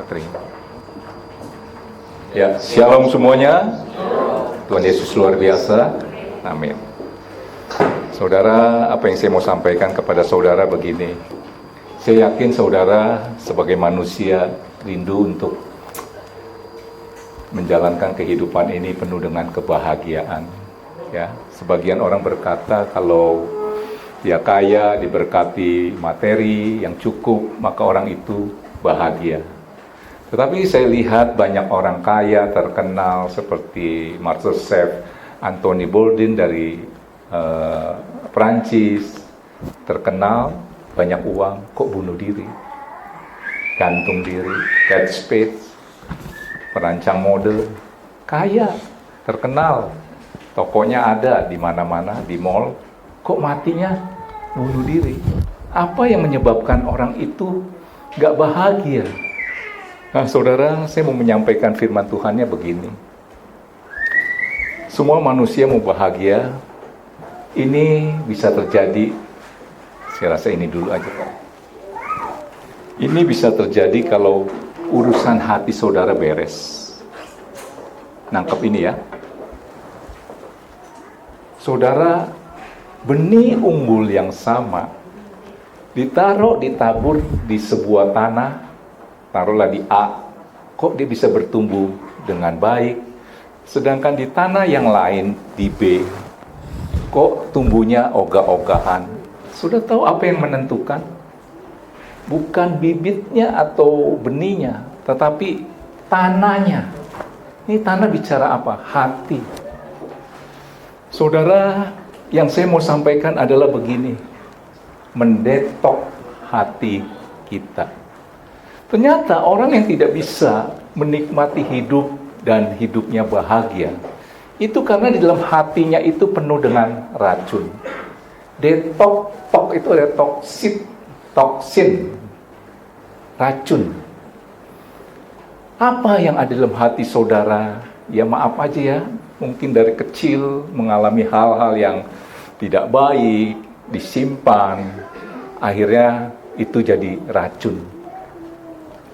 Terima. Ya, shalom semuanya. Tuhan Yesus luar biasa. Amin. Saudara, apa yang saya mau sampaikan kepada saudara begini. Saya yakin saudara sebagai manusia rindu untuk menjalankan kehidupan ini penuh dengan kebahagiaan. Ya, sebagian orang berkata kalau dia kaya, diberkati materi yang cukup, maka orang itu bahagia. Tetapi saya lihat banyak orang kaya terkenal seperti Marcel Chef, Anthony Bourdain dari Perancis, terkenal, banyak uang, kok bunuh diri, gantung diri. Kate Spade, perancang mode, kaya, terkenal, tokonya ada di mana-mana, di mall, kok matinya bunuh diri. Apa yang menyebabkan orang itu gak bahagia? Nah saudara, saya mau menyampaikan firman Tuhannya begini. Semua manusia mau bahagia. Ini bisa terjadi, saya rasa ini dulu aja Pak. Ini bisa terjadi kalau urusan hati saudara beres. Nangkep ini ya. Saudara, benih unggul yang sama ditabur di sebuah tanah, taruhlah di A, kok dia bisa bertumbuh dengan baik, sedangkan di tanah yang lain di B, kok tumbuhnya ogah-ogahan. Sudah tahu apa yang menentukan? Bukan bibitnya atau benihnya, tetapi tanahnya. Ini tanah bicara apa? Hati. Saudara, yang saya mau sampaikan adalah begini. Mendetok hati kita. Ternyata orang yang tidak bisa menikmati hidup dan hidupnya bahagia, itu karena di dalam hatinya itu penuh dengan racun. Tok itu ada toksin, racun. Apa yang ada dalam hati saudara? Ya maaf aja ya, mungkin dari kecil mengalami hal-hal yang tidak baik, disimpan, akhirnya itu jadi racun.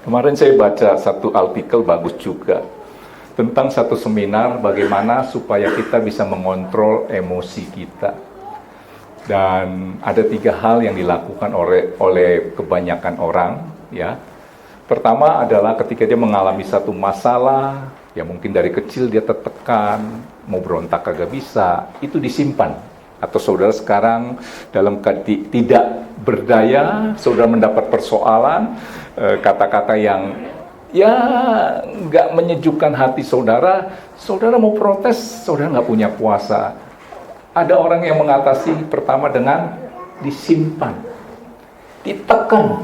Kemarin saya baca satu artikel bagus juga, tentang satu seminar bagaimana supaya kita bisa mengontrol emosi kita. Dan ada 3 hal yang dilakukan oleh kebanyakan orang, ya. Pertama adalah ketika dia mengalami satu masalah, ya mungkin dari kecil dia tertekan, mau berontak kagak bisa, itu disimpan. Atau saudara sekarang dalam tidak berdaya, saudara mendapat persoalan, kata-kata yang ya nggak menyejukkan hati saudara, saudara mau protes, saudara nggak punya kuasa. Ada orang yang mengatasi pertama dengan disimpan, ditekan.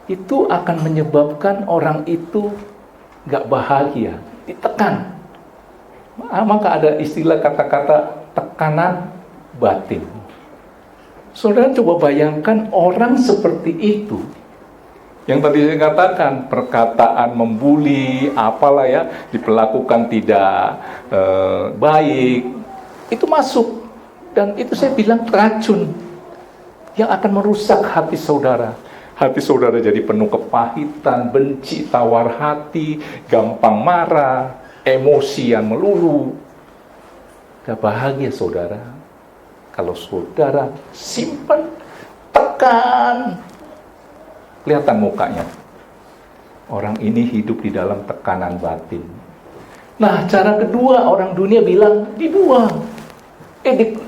Itu akan menyebabkan orang itu nggak bahagia, ditekan. Maka ada istilah kata-kata tekanan batin. Saudara coba bayangkan orang seperti itu, yang tadi saya katakan, perkataan membuli, apalah ya, diperlakukan tidak baik, itu masuk. Dan itu saya bilang racun, yang akan merusak hati saudara. Hati saudara jadi penuh kepahitan, benci, tawar hati, gampang marah, emosian melulu. Gak bahagia saudara. Kalau saudara simpan, tekan, kelihatan mukanya. Orang ini hidup di dalam tekanan batin. Nah, cara kedua orang dunia bilang dibuang.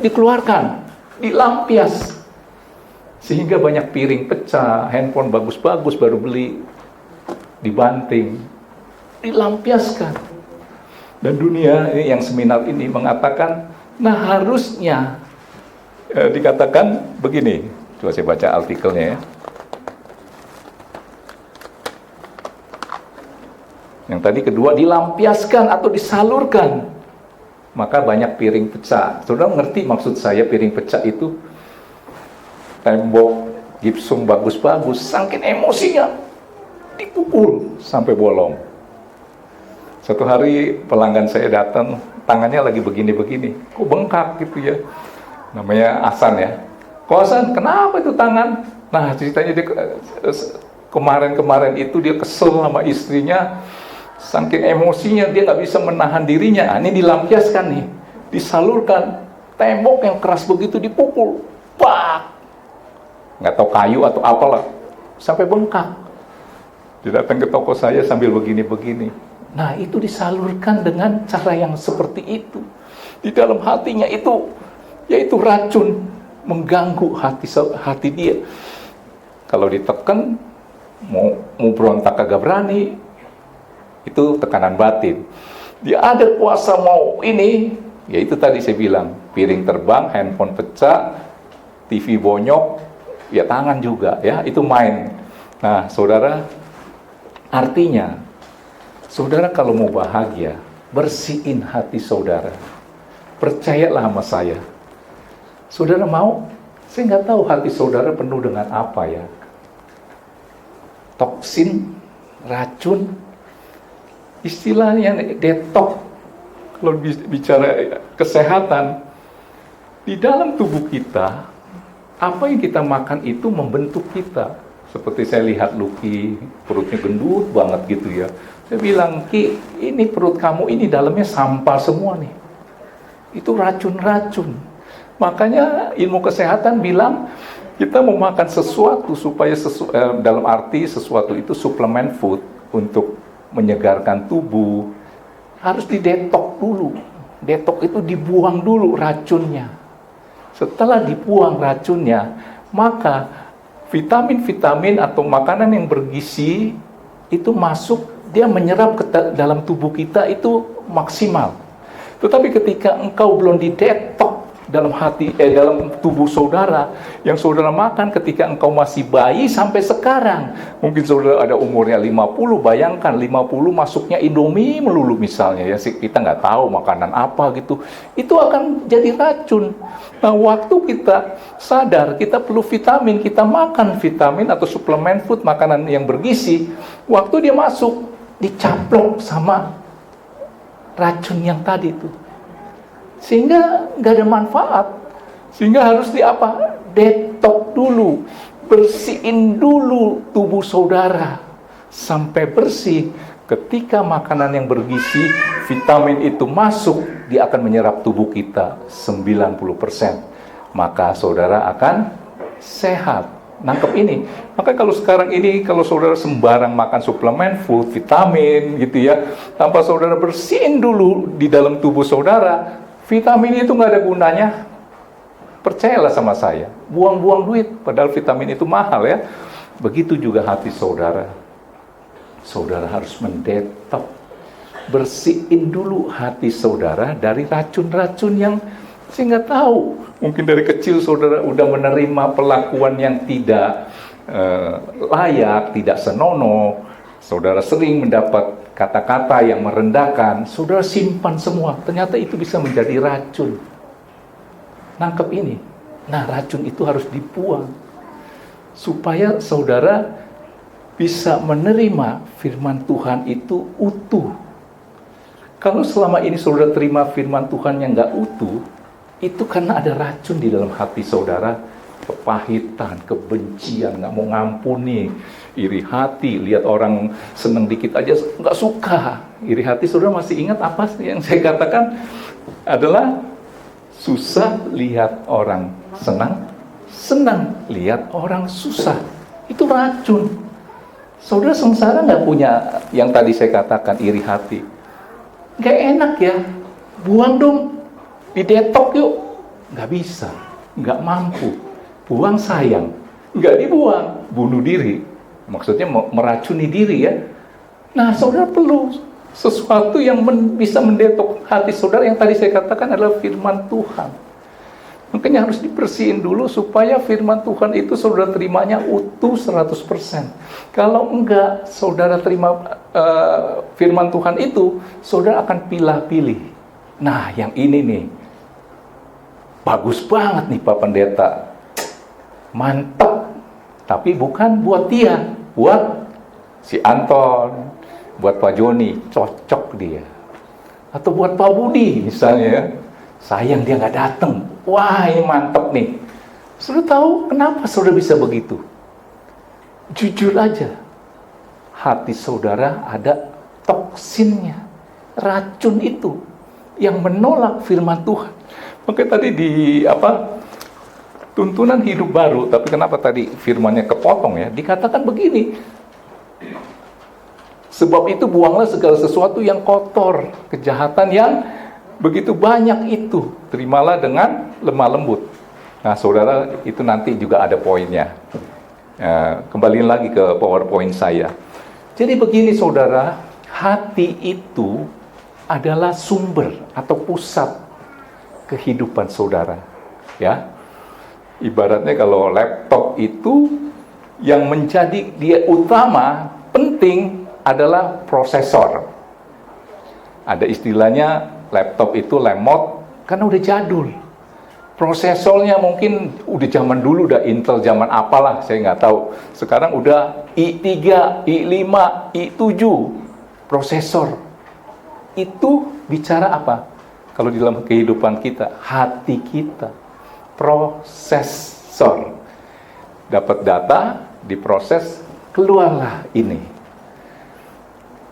Dikeluarkan, dilampias. Sehingga banyak piring pecah, handphone bagus-bagus baru beli, dibanting, dilampiaskan. Dan dunia ini yang seminar ini mengatakan, nah harusnya dikatakan begini. Coba saya baca artikelnya ya. Yang tadi kedua, dilampiaskan atau disalurkan. Maka banyak piring pecah. Saudara mengerti maksud saya piring pecah itu? Tembok gipsum bagus-bagus, saking emosinya dipukul sampai bolong. Satu hari pelanggan saya datang, tangannya lagi begini-begini, kok bengkak gitu ya. Namanya Hasan ya. Kok Hasan, kenapa itu tangan? Nah ceritanya dia, kemarin-kemarin itu dia kesel sama istrinya, saking emosinya dia nggak bisa menahan dirinya. Ini dilampiaskan nih, disalurkan, tembok yang keras begitu dipukul, pak, nggak tahu kayu atau apalah, sampai bengkak. Dia datang ke toko saya sambil begini-begini. Nah, itu disalurkan dengan cara yang seperti itu. Di dalam hatinya itu, yaitu racun, mengganggu hati dia. Kalau ditekan, mau berontak kagak berani. Itu tekanan batin. Dia ada kuasa mau ini, yaitu tadi saya bilang, piring terbang, handphone pecah, TV bonyok, ya tangan juga, ya itu main. Nah, saudara, artinya, saudara kalau mau bahagia, bersihin hati saudara. Percayalah sama saya. Saudara mau? Saya nggak tahu hati saudara penuh dengan apa ya. Toksin, racun, istilahnya detox. Kalau bicara kesehatan, di dalam tubuh kita, apa yang kita makan itu membentuk kita. Seperti saya lihat Lucky, perutnya gendut banget gitu ya. Saya bilang, Ki, ini perut kamu ini dalamnya sampah semua nih. Itu racun-racun. Makanya ilmu kesehatan bilang, kita mau makan sesuatu supaya dalam arti sesuatu itu suplemen food untuk menyegarkan tubuh, harus didetok dulu. Detok itu dibuang dulu racunnya. Setelah dibuang racunnya, maka vitamin-vitamin atau makanan yang bergizi itu masuk, dia menyerap ke dalam tubuh kita itu maksimal. Tetapi ketika engkau belum didetok dalam dalam tubuh saudara, yang saudara makan ketika engkau masih bayi sampai sekarang, mungkin saudara ada umurnya 50, bayangkan 50 masuknya Indomie melulu misalnya, ya kita nggak tahu makanan apa gitu, itu akan jadi racun. Nah, waktu kita sadar kita perlu vitamin, kita makan vitamin atau suplemen food, makanan yang bergizi, waktu dia masuk dicaplok sama racun yang tadi itu, sehingga nggak ada manfaat, sehingga harus detok dulu, bersihin dulu tubuh saudara sampai bersih. Ketika makanan yang bergizi, vitamin itu masuk, dia akan menyerap tubuh kita 90%, maka saudara akan sehat. Nangkep ini. Maka kalau sekarang ini, kalau saudara sembarang makan suplemen food, vitamin gitu ya, tanpa saudara bersihin dulu di dalam tubuh saudara, vitamin itu nggak ada gunanya. Percayalah sama saya, buang-buang duit, padahal vitamin itu mahal ya. Begitu juga hati saudara. Saudara harus mendetok, bersihin dulu hati saudara dari racun-racun yang saya nggak tahu. Mungkin dari kecil saudara udah menerima perlakuan yang tidak layak, tidak senonoh. Saudara sering mendapat kata-kata yang merendahkan, saudara simpan semua. Ternyata itu bisa menjadi racun. Nangkep ini. Nah, racun itu harus dibuang. Supaya saudara bisa menerima firman Tuhan itu utuh. Kalau selama ini saudara terima firman Tuhan yang nggak utuh, itu karena ada racun di dalam hati saudara. Kepahitan, kebencian, nggak mau ngampuni, iri hati, lihat orang seneng dikit aja nggak suka. Iri hati, saudara masih ingat apa yang saya katakan? Adalah susah lihat orang senang, senang lihat orang susah. Itu racun. Saudara sengsara nggak punya yang tadi saya katakan, iri hati. Nggak enak ya, buang dong, didetok yuk. Nggak bisa, nggak mampu. Buang sayang, nggak dibuang, bunuh diri. Maksudnya meracuni diri ya. Nah, saudara perlu sesuatu yang bisa mendetok hati saudara. Yang tadi saya katakan adalah firman Tuhan. Makanya harus dibersihin dulu supaya firman Tuhan itu saudara terimanya utuh 100%. Kalau enggak saudara terima firman Tuhan itu, saudara akan pilih-pilih. Nah, yang ini nih, bagus banget nih Pak Pendeta. Mantap, tapi bukan buat dia, buat si Anton, buat Pak Joni, cocok dia. Atau buat Pak Budi misalnya, sayang dia nggak datang, wah ini mantap nih. Saudara tahu kenapa saudara bisa begitu? Jujur aja, hati saudara ada toksinnya, racun itu yang menolak firman Tuhan. Makanya tadi di tuntunan hidup baru, tapi kenapa tadi firmannya kepotong ya? Dikatakan begini, sebab itu buanglah segala sesuatu yang kotor, kejahatan yang begitu banyak itu, terimalah dengan lemah lembut. Nah saudara, itu nanti juga ada poinnya. Kembaliin lagi ke PowerPoint saya. Jadi begini saudara, hati itu adalah sumber atau pusat kehidupan saudara. Ya, ibaratnya kalau laptop itu yang menjadi dia utama, penting adalah prosesor. Ada istilahnya laptop itu lemot karena udah jadul. Prosesornya mungkin udah zaman dulu, udah Intel zaman apalah, saya nggak tahu. Sekarang udah i3, i5, i7 prosesor. Itu bicara apa? Kalau di dalam kehidupan kita, hati kita, prosesor. Dapat data, diproses, keluarlah ini.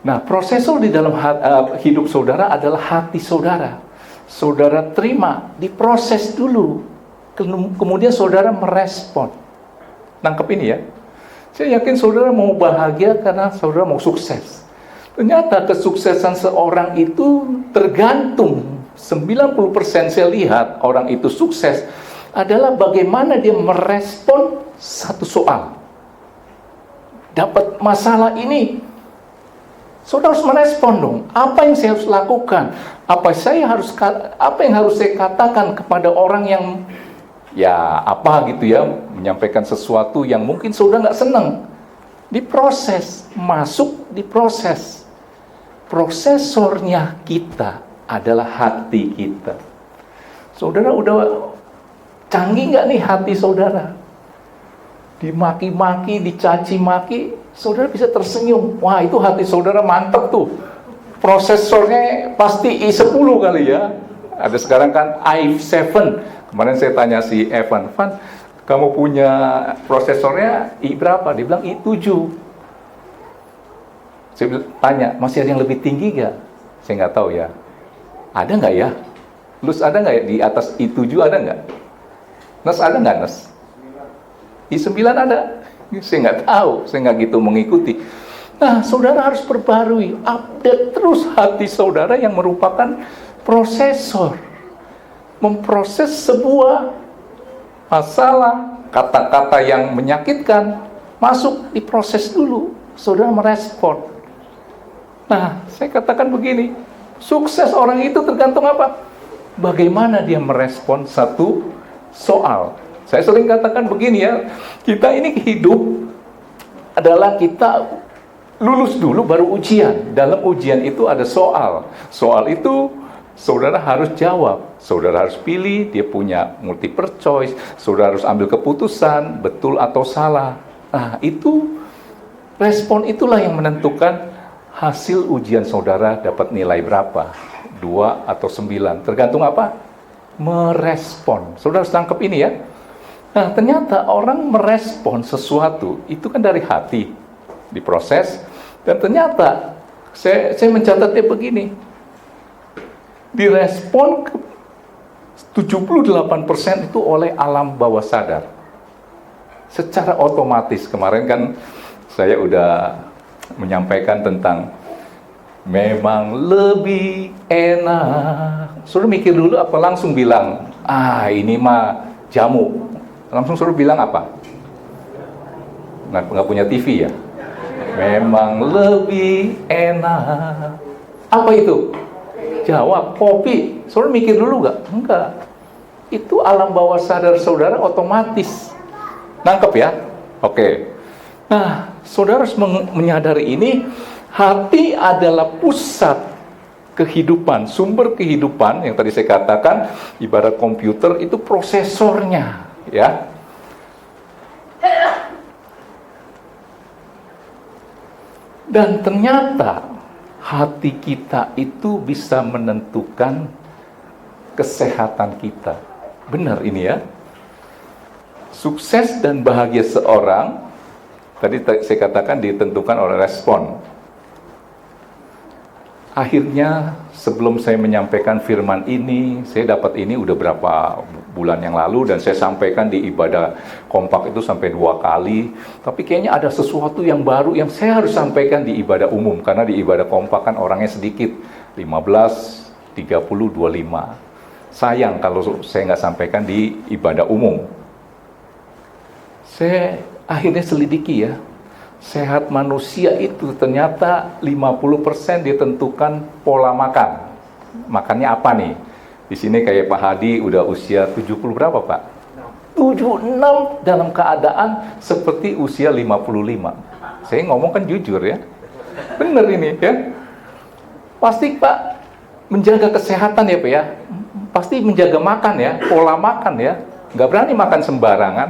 Nah, prosesor di dalam hidup saudara adalah hati saudara. Saudara terima, diproses dulu. Kemudian saudara merespon. Nangkep ini ya? Saya yakin saudara mau bahagia karena saudara mau sukses. Ternyata kesuksesan seorang itu tergantung, 90% saya lihat orang itu sukses adalah bagaimana dia merespon satu soal. Dapat masalah ini, saudara harus merespon dong. Apa yang saya harus lakukan? Apa yang harus saya katakan kepada orang yang menyampaikan sesuatu yang mungkin saudara nggak senang? Diproses, masuk diproses. Prosesornya kita adalah hati kita. Saudara udah canggih nggak nih hati saudara? Dimaki-maki, dicaci maki, saudara bisa tersenyum. Wah, itu hati saudara mantep tuh. Prosesornya pasti i10 kali ya. Ada sekarang kan i7. Kemarin saya tanya si Evan, kamu punya prosesornya i berapa? Dia bilang i7. Saya tanya, masih ada yang lebih tinggi nggak? Saya nggak tahu ya. Ada nggak ya? Lus ada nggak ya? Di atas i7 ada nggak? Nes ada nggak Nes? i9 ada? Saya nggak tahu, saya nggak gitu mengikuti. Nah, saudara harus perbarui, update terus hati saudara yang merupakan prosesor. Memproses sebuah masalah, kata-kata yang menyakitkan, masuk diproses dulu, saudara merespon. Nah, saya katakan begini, sukses orang itu tergantung apa? Bagaimana dia merespon satu soal. Saya sering katakan begini ya, kita ini hidup adalah kita lulus dulu baru ujian. Dalam ujian itu ada soal. Soal itu saudara harus jawab. Saudara harus pilih, dia punya multiple choice. Saudara harus ambil keputusan, betul atau salah. Nah, itu respon itulah yang menentukan hasil ujian saudara dapat nilai berapa. 2 atau 9. Tergantung apa? Merespon. Saudara harus tangkap ini ya. Nah, ternyata orang merespon sesuatu itu kan dari hati, diproses, dan ternyata saya mencatatnya begini, direspon 78% itu oleh alam bawah sadar, secara otomatis. Kemarin kan saya udah menyampaikan tentang memang lebih enak. Suruh mikir dulu apa langsung bilang, ini mah jamu. Langsung suruh bilang apa? Nggak punya TV ya? Memang lebih enak. Apa itu? Jawab, kopi. Saudara mikir dulu nggak? Enggak. Itu alam bawah sadar saudara otomatis. Nangkep ya? Oke. Nah, saudara harus menyadari ini, hati adalah pusat kehidupan, sumber kehidupan yang tadi saya katakan, ibarat komputer itu prosesornya, ya. Dan ternyata hati kita itu bisa menentukan kesehatan kita. Benar ini ya. Sukses dan bahagia seorang Tadi saya katakan ditentukan oleh respon. Akhirnya sebelum saya menyampaikan firman ini, saya dapat ini udah berapa bulan yang lalu, dan saya sampaikan di ibadah kompak itu sampai 2 kali. Tapi kayaknya ada sesuatu yang baru yang saya harus sampaikan di ibadah umum, karena di ibadah kompak kan orangnya sedikit, 15, 30, 25. Sayang kalau saya nggak sampaikan di ibadah umum. Saya akhirnya selidiki ya, sehat manusia itu ternyata 50% ditentukan pola makan. Makannya apa nih? Di sini kayak Pak Hadi udah usia 70 berapa Pak? 76 dalam keadaan seperti usia 55. Saya ngomong kan jujur ya. Bener ini ya. Pasti Pak menjaga kesehatan ya Pak ya. Pasti menjaga makan ya, pola makan ya. Nggak berani makan sembarangan.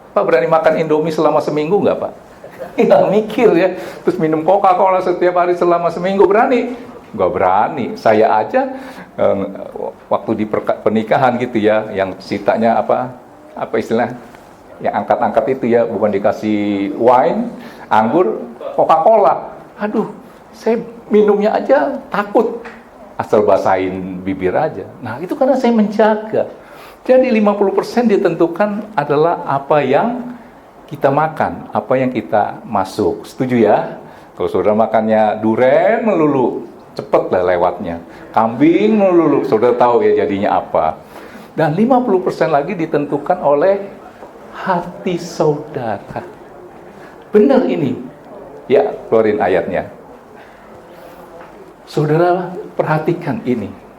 Pak berani makan Indomie selama seminggu nggak Pak? Nggak mikir ya. Terus minum Coca-Cola setiap hari selama seminggu, berani? Nggak berani. Saya aja waktu di pernikahan gitu ya, yang ceritanya apa istilah, yang angkat-angkat itu ya, bukan dikasih wine, anggur, Coca-Cola. Aduh, saya minumnya aja takut, asal basahin bibir aja. Nah itu karena saya menjaga. Jadi 50% ditentukan adalah apa yang kita makan, apa yang kita masuk. Setuju ya? Kalau saudara makannya duren melulu, cepet lah lewatnya. Kambing melulu, saudara tahu ya jadinya apa. Dan 50% lagi ditentukan oleh hati saudara. Benar ini? Ya, keluarin ayatnya. Saudara perhatikan ini.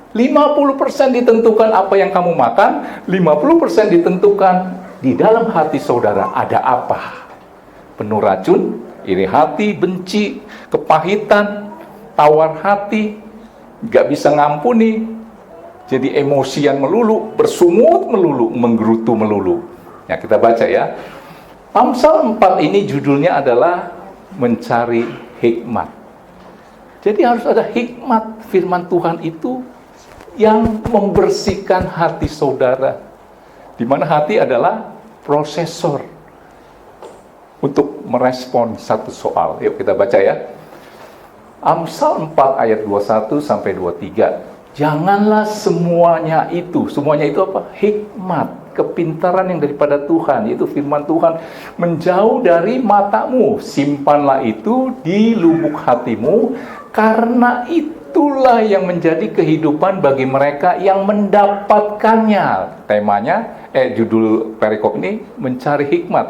50% ditentukan apa yang kamu makan, 50% ditentukan di dalam hati saudara ada apa. Penuh racun, iri hati, benci, kepahitan, tawar hati, gak bisa ngampuni, jadi emosian melulu, bersungut melulu, menggerutu melulu. Ya kita baca ya. Amsal 4 ini judulnya adalah mencari hikmat. Jadi harus ada hikmat firman Tuhan itu yang membersihkan hati saudara. Di mana hati adalah prosesor untuk merespon satu soal. Yuk kita baca ya. Amsal 4 ayat 21 sampai 23. Janganlah semuanya itu apa? Hikmat, kepintaran yang daripada Tuhan, yaitu firman Tuhan, menjauh dari matamu. Simpanlah itu di lubuk hatimu, karena itulah yang menjadi kehidupan bagi mereka yang mendapatkannya. Temanya, judul perikop ini, mencari hikmat.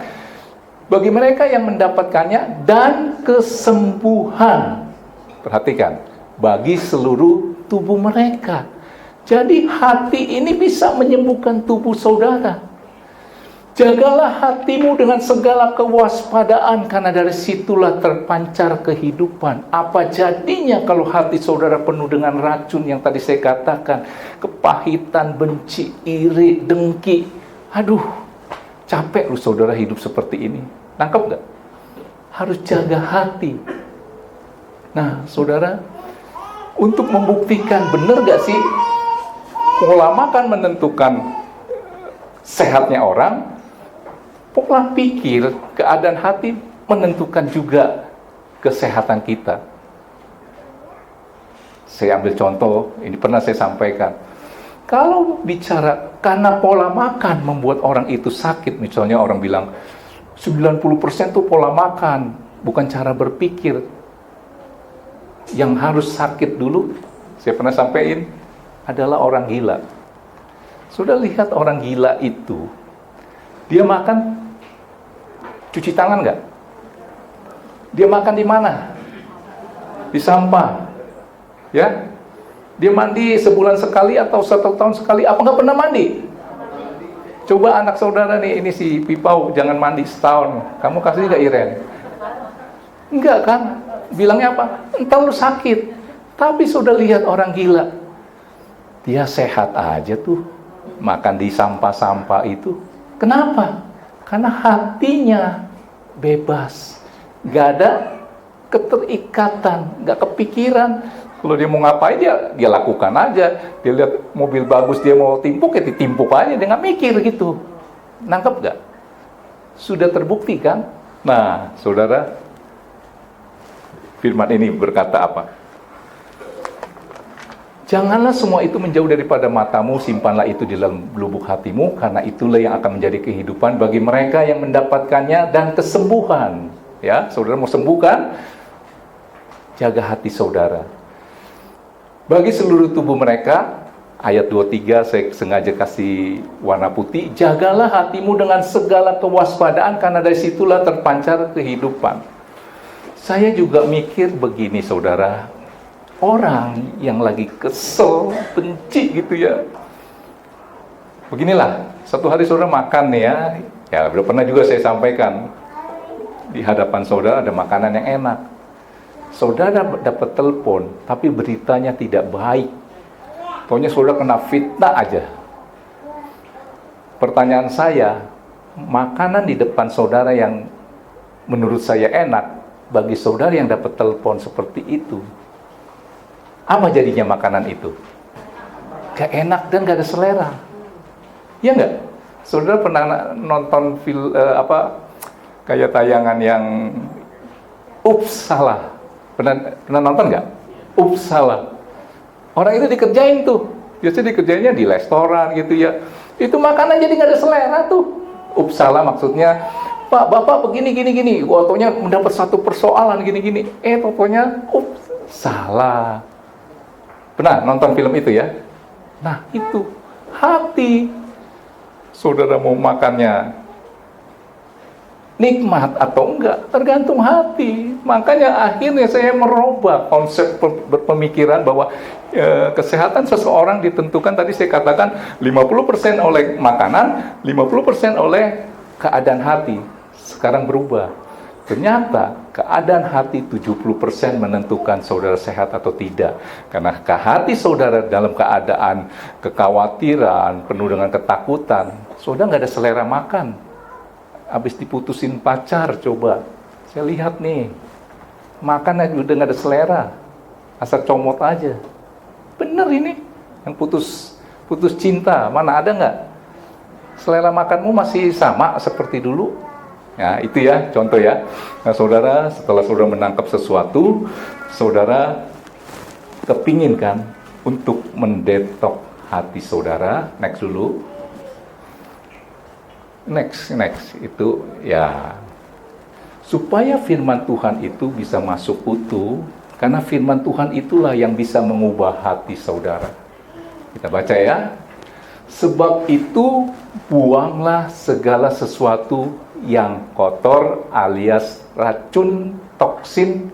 Bagi mereka yang mendapatkannya dan kesembuhan. Perhatikan, bagi seluruh tubuh mereka. Jadi hati ini bisa menyembuhkan tubuh saudara. Jagalah hatimu dengan segala kewaspadaan, karena dari situlah terpancar kehidupan. Apa jadinya kalau hati saudara penuh dengan racun yang tadi saya katakan, kepahitan, benci, iri, dengki. Aduh, capek lu saudara hidup seperti ini. Nangkep gak? Harus jaga hati. Nah, saudara, untuk membuktikan benar gak sih pola makan menentukan sehatnya orang, pola pikir, keadaan hati menentukan juga kesehatan kita. Saya ambil contoh, ini pernah saya sampaikan. Kalau bicara karena pola makan membuat orang itu sakit, misalnya orang bilang 90% itu pola makan, bukan cara berpikir. Yang harus sakit dulu, saya pernah sampaikan, adalah orang gila. Sudah lihat orang gila itu, dia makan cuci tangan nggak? Dia makan di mana? Di sampah, ya? Dia mandi sebulan sekali atau 1 tahun sekali? Apa nggak pernah mandi? Coba anak saudara nih, ini si Pipau, jangan mandi setahun. Kamu kasih nggak Iren? Enggak kan? Bilangnya apa? Entar lu sakit. Tapi sudah lihat orang gila, dia sehat aja tuh, makan di sampah-sampah itu. Kenapa? Karena hatinya bebas, gak ada keterikatan, gak kepikiran. Kalau dia mau ngapain, dia lakukan aja. Dia lihat mobil bagus, dia mau timpuk, ya ditimpuk aja, dia gak mikir gitu. Nangkep gak? Sudah terbukti kan? Nah, saudara, firman ini berkata apa? Janganlah semua itu menjauh daripada matamu, simpanlah itu di dalam lubuk hatimu, karena itulah yang akan menjadi kehidupan bagi mereka yang mendapatkannya dan kesembuhan. Ya, saudara mau sembuh kan? Jaga hati saudara. Bagi seluruh tubuh mereka, ayat 23 saya sengaja kasih warna putih, jagalah hatimu dengan segala kewaspadaan, karena dari situlah terpancar kehidupan. Saya juga mikir begini saudara, orang yang lagi kesel, benci gitu ya. Beginilah, satu hari saudara makan nih ya udah pernah juga saya sampaikan, di hadapan saudara ada makanan yang enak. Saudara dapat telepon, tapi beritanya tidak baik. Pokoknya saudara kena fitnah aja. Pertanyaan saya, makanan di depan saudara yang menurut saya enak, bagi saudara yang dapat telepon seperti itu, apa jadinya makanan itu? Gak enak dan gak ada selera. Ya enggak? Saudara pernah nonton kayak tayangan yang salah. Pernah nonton nggak? Salah. Orang itu dikerjain tuh. Biasanya dikerjainnya di restoran gitu ya. Itu makanan jadi nggak ada selera tuh. Salah maksudnya, Pak, Bapak begini gini. Waktunya mendapat satu persoalan gini. Pokoknya salah. Pernah nonton film itu ya? Nah itu hati. Saudara mau makannya nikmat atau enggak, tergantung hati. Makanya akhirnya saya merubah konsep berpemikiran bahwa kesehatan seseorang ditentukan, tadi saya katakan 50% oleh makanan, 50% oleh keadaan hati. Sekarang berubah. Ternyata keadaan hati 70% menentukan saudara sehat atau tidak. Karena hati saudara dalam keadaan kekhawatiran, penuh dengan ketakutan, saudara nggak ada selera makan. Habis diputusin pacar, coba saya lihat nih, makan udah nggak ada selera, asal comot aja. Bener ini, yang putus cinta, mana ada nggak? Selera makanmu masih sama seperti dulu. Ya itu ya, contoh ya. Nah saudara, setelah saudara menangkap sesuatu, saudara kepingin kan untuk mendetok hati saudara. Next dulu. Next itu ya, supaya firman Tuhan itu bisa masuk utuh, karena firman Tuhan itulah yang bisa mengubah hati saudara. Kita baca ya. Sebab itu buanglah segala sesuatu yang kotor alias racun, toksin,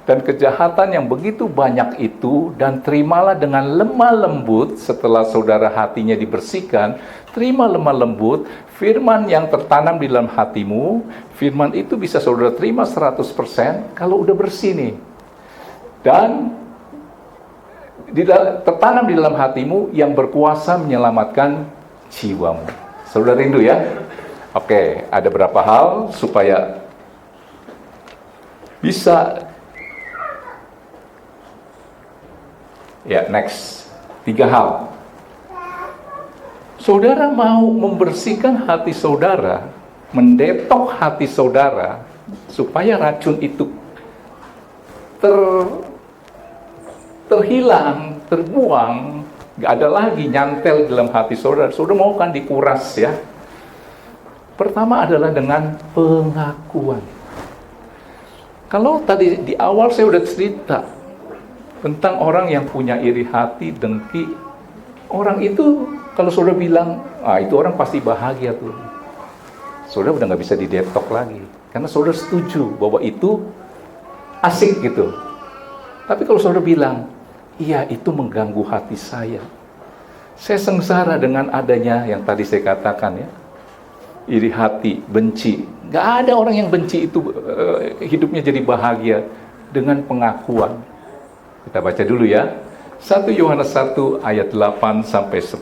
dan kejahatan yang begitu banyak itu, dan terimalah dengan lemah lembut setelah saudara hatinya dibersihkan. Terima lemah lembut firman yang tertanam di dalam hatimu. Firman itu bisa saudara terima 100% kalau udah bersih nih. Dan tertanam di dalam hatimu yang berkuasa menyelamatkan jiwamu. Saudara rindu ya? Oke, ada berapa hal supaya bisa. Ya, next. 3 hal. Saudara mau membersihkan hati saudara, mendetok hati saudara, supaya racun itu terhilang, terbuang, gak ada lagi nyantel dalam hati saudara. Saudara mau kan dikuras ya. Pertama adalah dengan pengakuan. Kalau tadi di awal saya udah cerita tentang orang yang punya iri hati, dengki. Orang itu kalau saudara bilang, itu orang pasti bahagia tuh. Saudara udah gak bisa didetok lagi. Karena saudara setuju bahwa itu asik gitu. Tapi kalau saudara bilang, iya itu mengganggu hati saya. Saya sengsara dengan adanya yang tadi saya katakan ya. Iri hati, benci. Gak ada orang yang benci itu hidupnya jadi bahagia dengan pengakuan. Kita baca dulu ya. 1 Yohanes 1 ayat 8 sampai 10.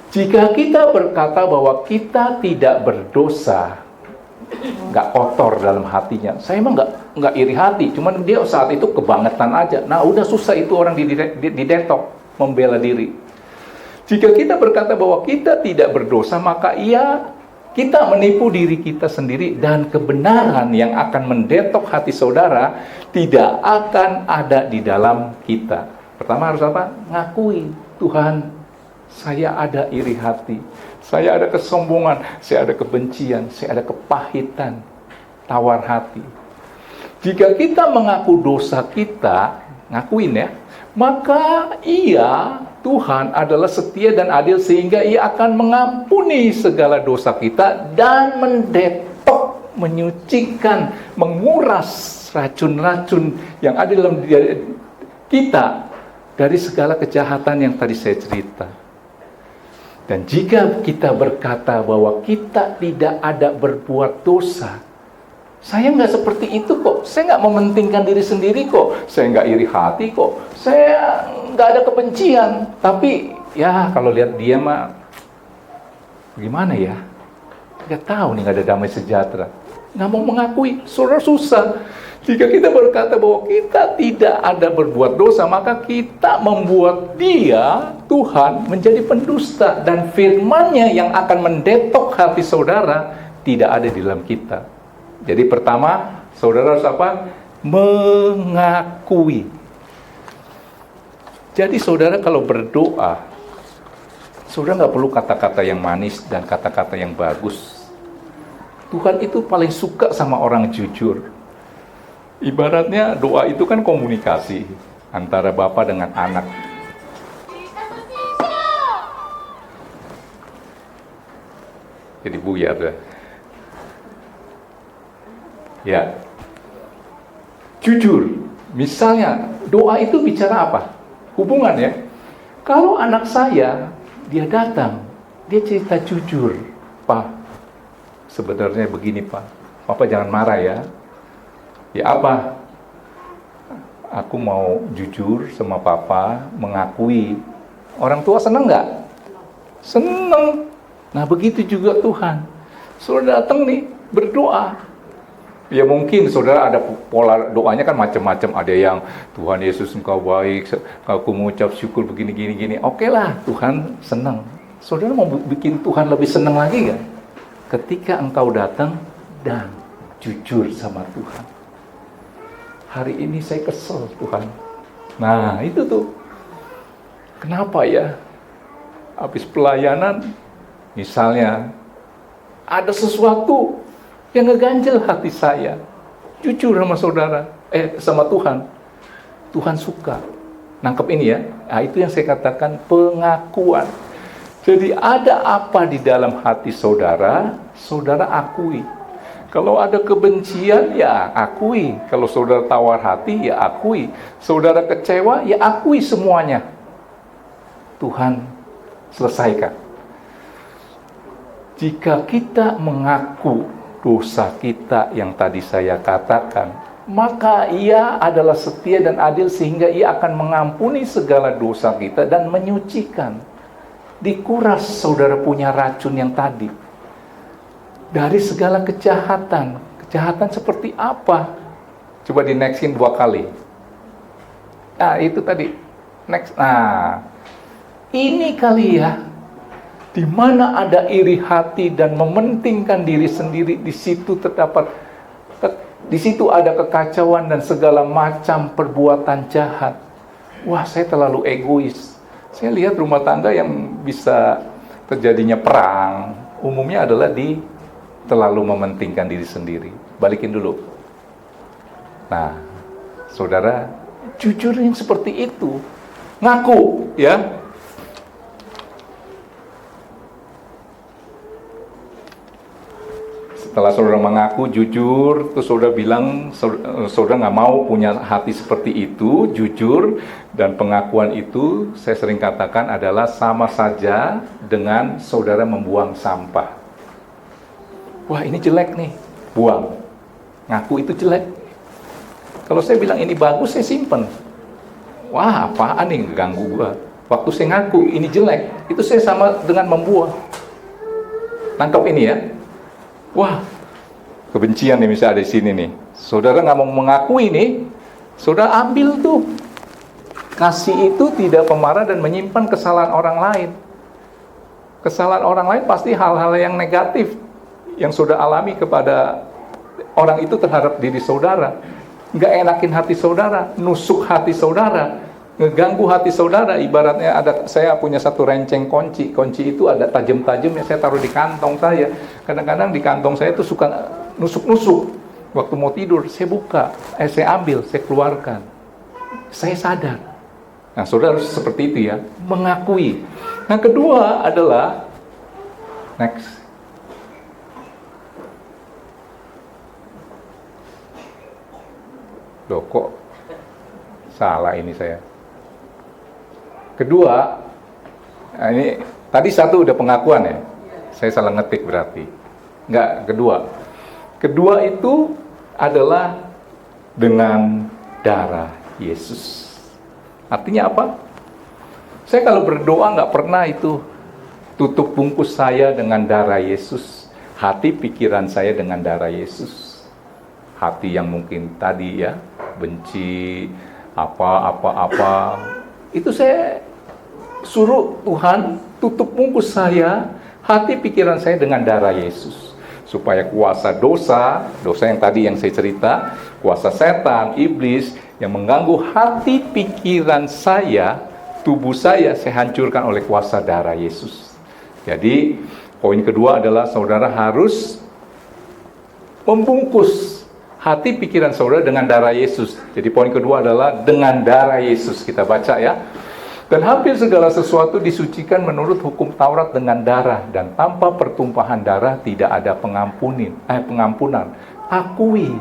Jika kita berkata bahwa kita tidak berdosa, nggak kotor dalam hatinya. Saya emang nggak iri hati, cuman dia saat itu kebangetan aja. Nah udah susah itu orang didetok, membela diri. Jika kita berkata bahwa kita tidak berdosa, maka kita menipu diri kita sendiri, dan kebenaran yang akan mendetok hati saudara tidak akan ada di dalam kita. Pertama harus apa? Ngakui, Tuhan, saya ada iri hati, saya ada kesombongan, saya ada kebencian, saya ada kepahitan, tawar hati. Jika kita mengaku dosa kita, ngakuin ya, maka Tuhan adalah setia dan adil sehingga Ia akan mengampuni segala dosa kita dan mendetok, menyucikan, menguras racun-racun yang ada dalam diri kita dari segala kejahatan yang tadi saya cerita. Dan jika kita berkata bahwa kita tidak ada berbuat dosa, saya nggak seperti itu kok, saya nggak mementingkan diri sendiri kok, saya nggak iri hati kok, saya nggak ada kebencian. Tapi ya kalau lihat dia mah gimana ya, nggak tahu nih, nggak ada damai sejahtera, nggak mau mengakui. Saudara, susah. Jika kita berkata bahwa kita tidak ada berbuat dosa, maka kita membuat dia, Tuhan, menjadi pendusta, dan firman-Nya yang akan mendetok hati saudara tidak ada di dalam kita. Jadi pertama, saudara harus apa? Mengakui. Jadi saudara kalau berdoa, saudara nggak perlu kata-kata yang manis dan kata-kata yang bagus. Tuhan itu paling suka sama orang jujur. Ibaratnya doa itu kan komunikasi antara Bapa dengan anak. Jadi buyar ya. Ya, jujur. Misalnya, doa itu bicara apa? Hubungan ya. Kalau anak saya, dia datang, dia cerita jujur. Pak, sebenarnya begini Pak. Papa jangan marah ya. Ya apa? Aku mau jujur sama Papa, mengakui. Orang tua senang nggak? Senang. Nah begitu juga Tuhan. Saudara datang nih, berdoa. Ya mungkin saudara ada pola doanya kan macam-macam. Ada yang Tuhan Yesus Engkau baik, aku mengucap syukur begini-gini. Oke lah, Tuhan senang. Saudara mau bikin Tuhan lebih senang lagi kan? Ketika engkau datang dan jujur sama Tuhan. Hari ini saya kesel Tuhan. Nah itu tuh. Kenapa ya? Habis pelayanan, misalnya ada sesuatu yang ngeganjel hati saya. Jujur sama saudara, sama Tuhan. Tuhan suka. Nangkep ini ya. Nah, itu yang saya katakan pengakuan. Jadi ada apa di dalam hati saudara, saudara akui. Kalau ada kebencian, ya akui. Kalau saudara tawar hati, ya akui. Saudara kecewa, ya akui semuanya. Tuhan selesaikan. Jika kita mengaku dosa kita yang tadi saya katakan, maka Ia adalah setia dan adil sehingga Ia akan mengampuni segala dosa kita dan menyucikan. Dikuras saudara punya racun yang tadi dari segala kejahatan. Kejahatan seperti apa? Coba di nextin 2 kali. Nah itu tadi next. Nah ini kali ya, di mana ada iri hati dan mementingkan diri sendiri, di situ di situ ada kekacauan dan segala macam perbuatan jahat. Wah, saya terlalu egois. Saya lihat rumah tangga yang bisa terjadinya perang, umumnya adalah terlalu mementingkan diri sendiri. Balikin dulu. Nah, saudara, jujur yang seperti itu. Ngaku, ya. Setelah saudara mengaku jujur, terus saudara bilang saudara nggak mau punya hati seperti itu, jujur, dan pengakuan itu saya sering katakan adalah sama saja dengan saudara membuang sampah. Wah ini jelek nih, buang. Ngaku itu jelek. Kalau saya bilang ini bagus, saya simpen. Wah apaan nih, ganggu gua. Waktu saya ngaku ini jelek, itu saya sama dengan membuang. Nangkep ini ya. Wah, kebencian nih misalnya di sini nih. Saudara nggak mau mengakui nih, saudara ambil tuh. Kasih itu tidak pemarah dan menyimpan kesalahan orang lain. Kesalahan orang lain pasti hal-hal yang negatif. yang saudara alami kepada orang itu terhadap diri saudara, nggak enakin hati saudara, nusuk hati saudara, ngeganggu hati saudara. Ibaratnya saya punya satu renceng kunci itu ada tajam-tajam yang saya taruh di kantong saya. Kadang-kadang di kantong saya itu suka nusuk-nusuk. Waktu mau tidur saya buka, saya ambil, saya keluarkan. Saya sadar. Nah, saudara harus seperti itu ya, mengakui. Yang kedua adalah next. Loh, kok salah ini saya. Kedua, nah ini tadi satu udah pengakuan ya. Saya salah ngetik berarti. Enggak, kedua. Kedua itu adalah dengan darah Yesus. Artinya apa? Saya kalau berdoa nggak pernah itu tutup bungkus saya dengan darah Yesus. Hati pikiran saya dengan darah Yesus. Hati yang mungkin tadi ya, benci, apa, itu saya suruh Tuhan tutup bungkus saya, hati pikiran saya dengan darah Yesus. Supaya kuasa dosa yang tadi yang saya cerita, kuasa setan, iblis, yang mengganggu hati pikiran saya, tubuh saya hancurkan oleh kuasa darah Yesus. Jadi, poin kedua adalah saudara harus membungkus hati pikiran saudara dengan darah Yesus. Jadi poin kedua adalah dengan darah Yesus. Kita baca ya. Dan hampir segala sesuatu disucikan menurut hukum Taurat dengan darah, dan tanpa pertumpahan darah tidak ada pengampunan. Akui.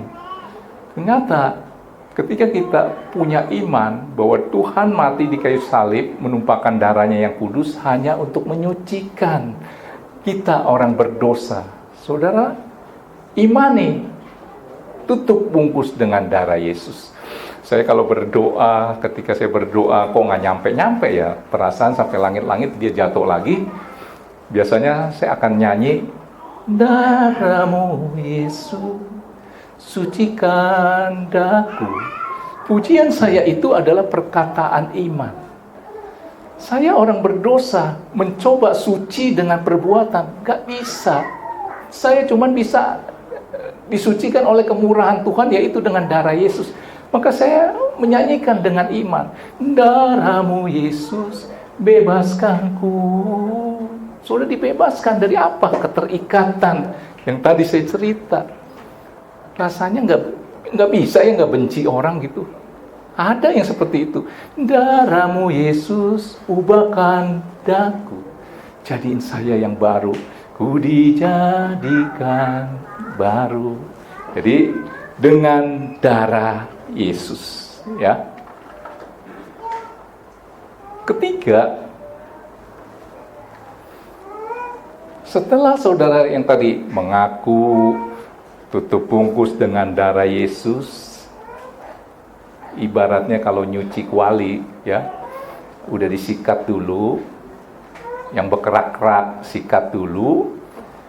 Ternyata ketika kita punya iman bahwa Tuhan mati di kayu salib menumpahkan darahnya yang kudus hanya untuk menyucikan kita orang berdosa. Saudara, imani. Tutup bungkus dengan darah Yesus. Saya kalau berdoa, ketika saya berdoa kok nggak nyampe-nyampe ya, perasaan sampai langit-langit dia jatuh lagi. Biasanya saya akan nyanyi, darahmu Yesus, sucikan daku. Pujian saya itu adalah perkataan iman. Saya orang berdosa, mencoba suci dengan perbuatan, nggak bisa. Saya cuma bisa disucikan oleh kemurahan Tuhan, yaitu dengan darah Yesus. Maka saya menyanyikan dengan iman, darahmu Yesus bebaskanku. Sudah dibebaskan dari apa? Keterikatan yang tadi saya cerita. Rasanya nggak bisa ya nggak benci orang gitu. Ada yang seperti itu. Darahmu Yesus ubahkan daku, jadiin saya yang baru, ku dijadikan baru. Jadi dengan darah Yesus ya. Ketiga, setelah saudara yang tadi mengaku tutup bungkus dengan darah Yesus, ibaratnya kalau nyuci kuali ya, udah disikat dulu, yang berkerak-kerak sikat dulu,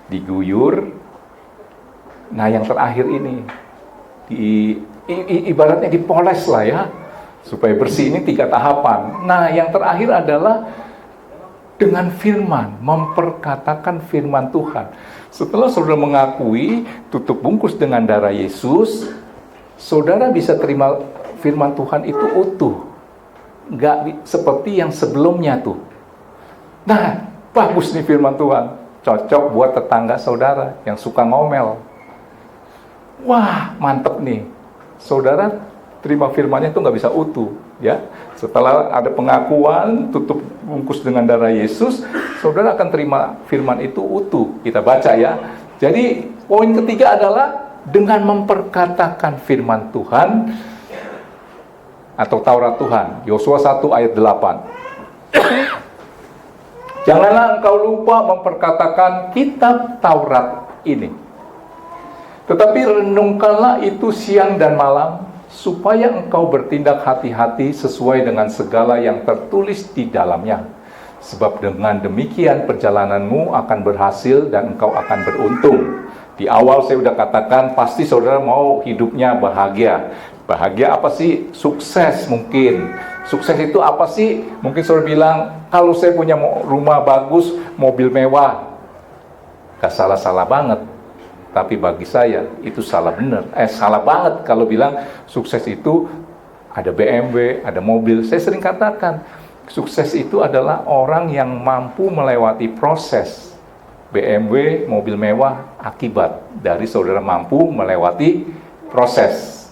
diguyur. Nah, yang terakhir ini ibaratnya dipoles lah ya, supaya bersih. Ini 3 tahapan. Nah, yang terakhir adalah dengan firman, memperkatakan firman Tuhan. Setelah saudara mengakui tutup bungkus dengan darah Yesus, saudara bisa terima firman Tuhan itu utuh, nggak seperti yang sebelumnya tuh. Nah, bagus nih firman Tuhan, cocok buat tetangga saudara yang suka ngomel. Wah, mantep nih. Saudara terima firmannya itu nggak bisa utuh, ya. Setelah ada pengakuan, tutup bungkus dengan darah Yesus, saudara akan terima firman itu utuh. Kita baca ya. Jadi poin ketiga adalah dengan memperkatakan firman Tuhan atau Taurat Tuhan. Yosua 1 ayat 8. Janganlah engkau lupa memperkatakan kitab Taurat ini, tetapi renungkanlah itu siang dan malam, supaya engkau bertindak hati-hati sesuai dengan segala yang tertulis di dalamnya. Sebab dengan demikian perjalananmu akan berhasil dan engkau akan beruntung. Di awal saya sudah katakan, pasti saudara mau hidupnya bahagia. Bahagia apa sih? Sukses mungkin. Sukses itu apa sih? Mungkin saudara bilang, kalau saya punya rumah bagus, mobil mewah. Gak salah-salah banget. Tapi bagi saya itu salah banget kalau bilang sukses itu ada BMW, ada mobil. Saya sering katakan, sukses itu adalah orang yang mampu melewati proses. BMW, mobil mewah, akibat dari saudara mampu melewati proses.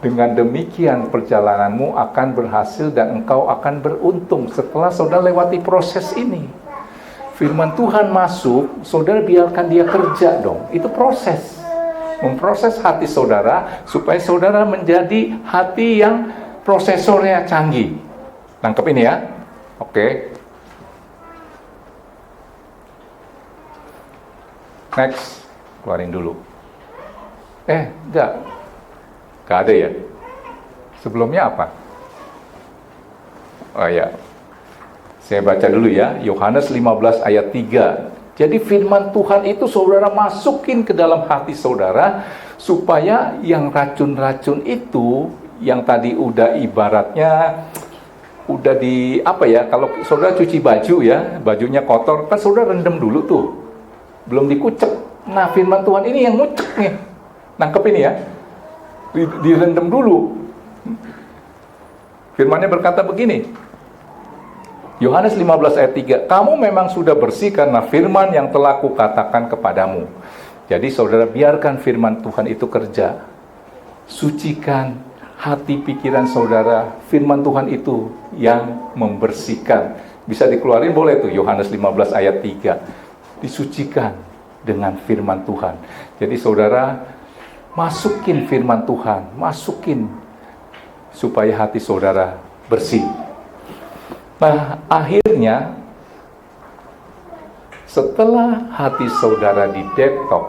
Dengan demikian perjalananmu akan berhasil dan engkau akan beruntung setelah saudara lewati proses ini. Firman Tuhan masuk, saudara biarkan dia kerja dong. Itu proses. Memproses hati saudara supaya saudara menjadi hati yang prosesornya canggih. Nangkep ini ya? Oke. Next, keluarin dulu. Enggak ada ya. Sebelumnya apa? Oh ya, saya baca dulu ya, Yohanes 15 ayat 3. Jadi firman Tuhan itu saudara masukin ke dalam hati saudara, supaya yang racun-racun itu, yang tadi udah ibaratnya, udah di, kalau saudara cuci baju ya, bajunya kotor, kan saudara rendam dulu tuh, belum dikucek. Nah firman Tuhan ini yang ngucek nih, nangkep ini ya, direndam dulu. Firmannya berkata begini, Yohanes 15 ayat 3, kamu memang sudah bersih karena firman yang telah kukatakan kepadamu. Jadi saudara biarkan firman Tuhan itu kerja. Sucikan hati pikiran saudara, firman Tuhan itu yang membersihkan. Bisa dikeluarin boleh tuh, Yohanes 15 ayat 3. Disucikan dengan firman Tuhan. Jadi saudara masukin firman Tuhan, masukin supaya hati saudara bersih. Nah, akhirnya setelah hati saudara didetok,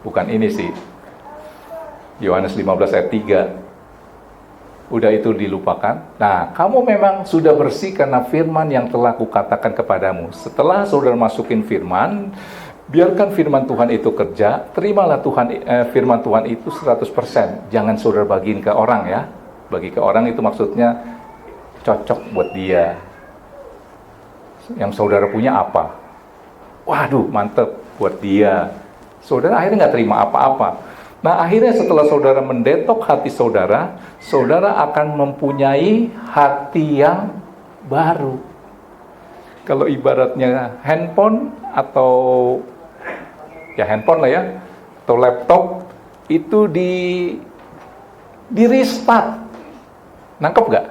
bukan ini sih, Yohanes 15 ayat 3, udah itu dilupakan. Nah, kamu memang sudah bersih karena firman yang telah kukatakan kepadamu. Setelah saudara masukin firman, biarkan firman Tuhan itu kerja, terimalah firman Tuhan itu 100%. Jangan saudara bagiin ke orang ya. Bagi ke orang itu maksudnya cocok buat dia. Yang saudara punya apa? Waduh, mantep buat dia. Saudara akhirnya nggak terima apa-apa. Nah, akhirnya setelah saudara mendetok hati saudara, saudara akan mempunyai hati yang baru. Kalau ibaratnya handphone atau ya handphone lah ya, atau laptop itu di restart. Nangkep nggak?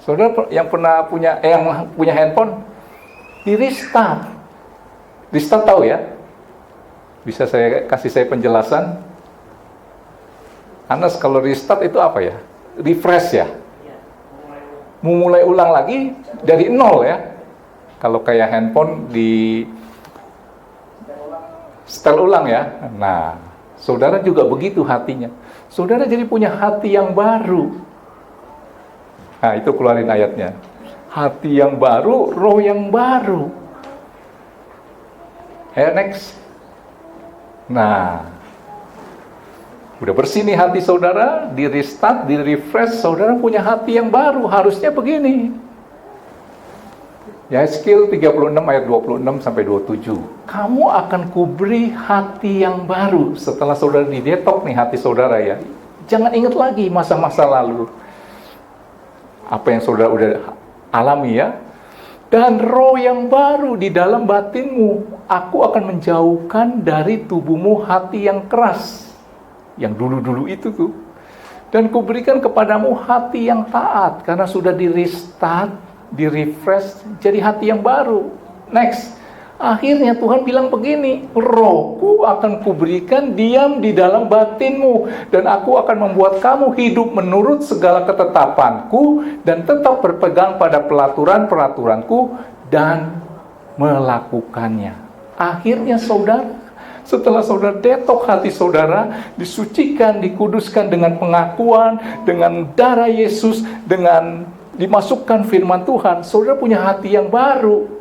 Saudara yang pernah punya handphone, di restart. Restart tahu ya? Bisa kasih penjelasan? Anas, kalau restart itu apa ya? Refresh ya? Memulai ulang lagi dari nol ya? Kalau kayak handphone di setel ulang ya? Nah, saudara juga begitu hatinya. Saudara jadi punya hati yang baru. Nah, itu keluarin ayatnya. Hati yang baru, roh yang baru. Next. Nah, udah bersih nih hati saudara, di restart, di refresh, saudara punya hati yang baru. Harusnya begini. Yesaya 36 ayat 26 sampai 27. Kamu akan kuberi hati yang baru setelah saudara didetok nih hati saudara ya. Jangan ingat lagi masa-masa lalu. Apa yang saudara udah alami ya. Dan roh yang baru di dalam batinmu. Aku akan menjauhkan dari tubuhmu hati yang keras. Yang dulu-dulu itu tuh. Dan kuberikan kepadamu hati yang taat. Karena sudah di restart, di refresh, jadi hati yang baru. Next. Akhirnya Tuhan bilang begini, rohku akan kuberikan diam di dalam batinmu, dan aku akan membuat kamu hidup menurut segala ketetapanku, dan tetap berpegang pada peraturan-peraturanku, dan melakukannya. Akhirnya saudara, setelah saudara detok hati saudara, disucikan, dikuduskan dengan pengakuan, dengan darah Yesus, dengan dimasukkan firman Tuhan, saudara punya hati yang baru.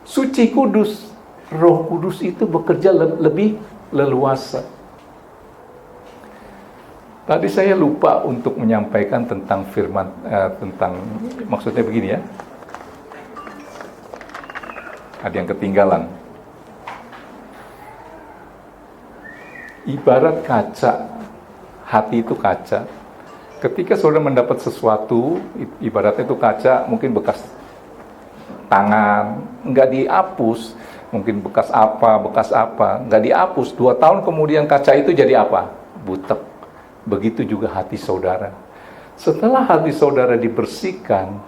Suci kudus, Roh Kudus itu bekerja lebih leluasa. Tadi saya lupa untuk menyampaikan tentang firman, maksudnya begini ya. Ada yang ketinggalan. Ibarat kaca, hati itu kaca. Ketika saudara mendapat sesuatu, ibaratnya itu kaca, mungkin bekas tangan, nggak dihapus, mungkin bekas apa, nggak dihapus. 2 tahun kemudian kaca itu jadi apa? Butek. Begitu juga hati saudara. Setelah hati saudara dibersihkan,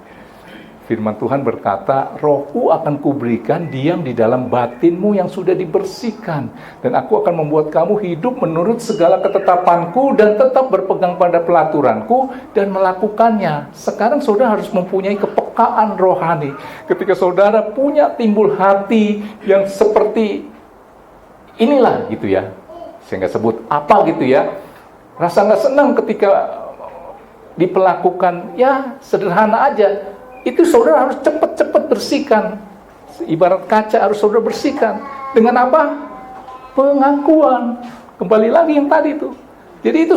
firman Tuhan berkata, Rohku akan kuberikan diam di dalam batinmu yang sudah dibersihkan. Dan aku akan membuat kamu hidup menurut segala ketetapanku dan tetap berpegang pada pelaturanku dan melakukannya. Sekarang saudara harus mempunyai kepekaan rohani. Ketika saudara punya timbul hati yang seperti inilah gitu ya. Saya nggak sebut apa gitu ya. Rasa nggak senang ketika diperlakukan, ya sederhana aja. Itu saudara harus cepat-cepat bersihkan. Ibarat kaca harus saudara bersihkan. Dengan apa? Pengakuan. Kembali lagi yang tadi itu. Jadi itu